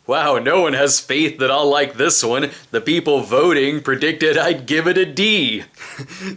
Wow, no one has faith that I'll like this one. The people voting predicted I'd give it a D.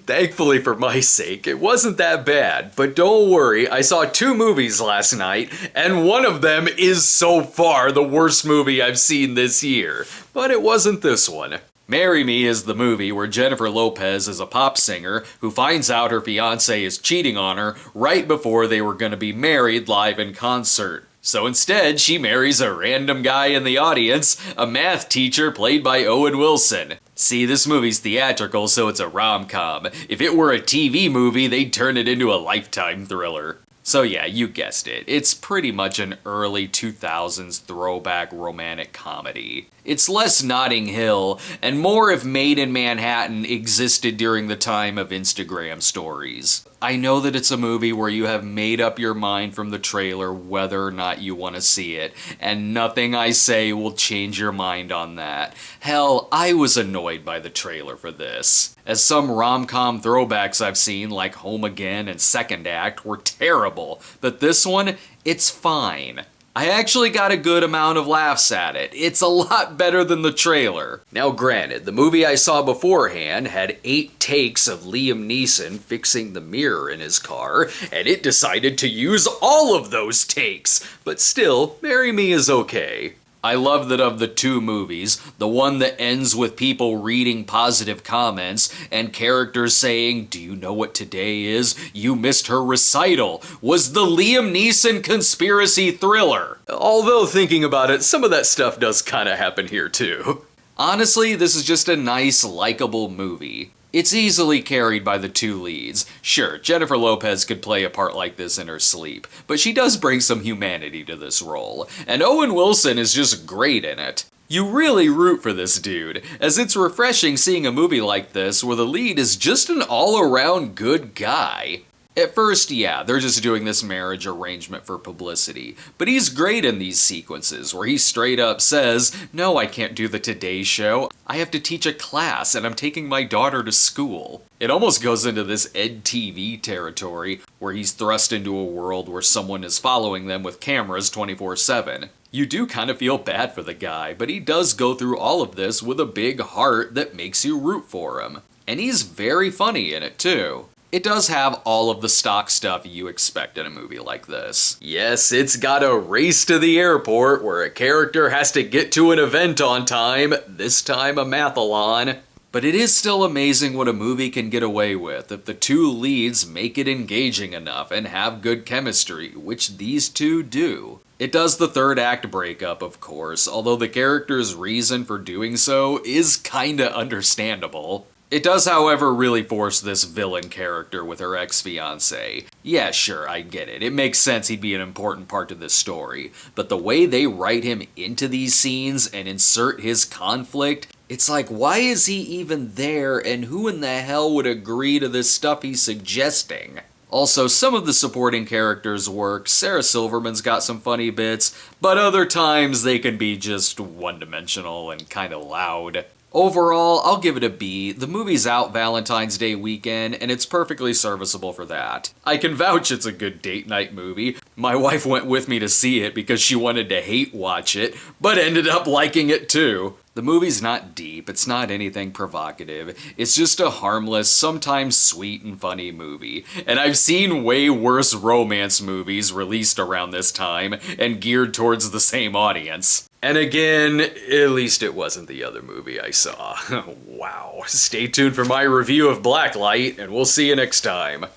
Thankfully for my sake, it wasn't that bad. But don't worry, I saw 2 movies last night, and one of them is so far the worst movie I've seen this year. But it wasn't this one. Marry Me is the movie where Jennifer Lopez is a pop singer who finds out her fiancé is cheating on her right before they were going to be married live in concert. So instead, she marries a random guy in the audience, a math teacher played by Owen Wilson. See, this movie's theatrical, so it's a rom-com. If it were a TV movie, they'd turn it into a Lifetime thriller. So yeah, you guessed it. It's pretty much an early 2000s throwback romantic comedy. It's less Notting Hill, and more if Made in Manhattan existed during the time of Instagram stories. I know that it's a movie where you have made up your mind from the trailer whether or not you want to see it, and nothing I say will change your mind on that. Hell, I was annoyed by the trailer for this, as some rom-com throwbacks I've seen like Home Again and Second Act were terrible, but this one, it's fine. I actually got a good amount of laughs at it. It's a lot better than the trailer. Now granted, the movie I saw beforehand had 8 takes of Liam Neeson fixing the mirror in his car, and it decided to use all of those takes. But still, Marry Me is okay. I love that of the 2 movies, the one that ends with people reading positive comments and characters saying, "Do you know what today is? You missed her recital," was the Liam Neeson conspiracy thriller. Although thinking about it, some of that stuff does kinda happen here too. Honestly, this is just a nice, likable movie. It's easily carried by the 2 leads. Sure, Jennifer Lopez could play a part like this in her sleep, but she does bring some humanity to this role, and Owen Wilson is just great in it. You really root for this dude, as it's refreshing seeing a movie like this where the lead is just an all-around good guy. At first, yeah, they're just doing this marriage arrangement for publicity, but he's great in these sequences where he straight up says, "No, I can't do the Today Show. I have to teach a class and I'm taking my daughter to school." It almost goes into this EdTV territory where he's thrust into a world where someone is following them with cameras 24/7. You do kind of feel bad for the guy, but he does go through all of this with a big heart that makes you root for him. And he's very funny in it too. It does have all of the stock stuff you expect in a movie like this. Yes, it's got a race to the airport where a character has to get to an event on time, this time a mathalon. But it is still amazing what a movie can get away with if the 2 leads make it engaging enough and have good chemistry, which these 2 do. It does the 3rd act breakup, of course, although the character's reason for doing so is kinda understandable. It does, however, really force this villain character with her ex-fiancé. Yeah, sure, I get it. It makes sense he'd be an important part to this story. But the way they write him into these scenes and insert his conflict, it's like, why is he even there and who in the hell would agree to this stuff he's suggesting? Also, some of the supporting characters work. Sarah Silverman's got some funny bits, but other times they can be just one-dimensional and kinda loud. Overall, I'll give it a B. The movie's out Valentine's Day weekend, and it's perfectly serviceable for that. I can vouch it's a good date night movie. My wife went with me to see it because she wanted to hate watch it, but ended up liking it too. The movie's not deep, it's not anything provocative, it's just a harmless, sometimes sweet and funny movie. And I've seen way worse romance movies released around this time and geared towards the same audience. And again, at least it wasn't the other movie I saw. Wow. Stay tuned for my review of Blacklight, and we'll see you next time.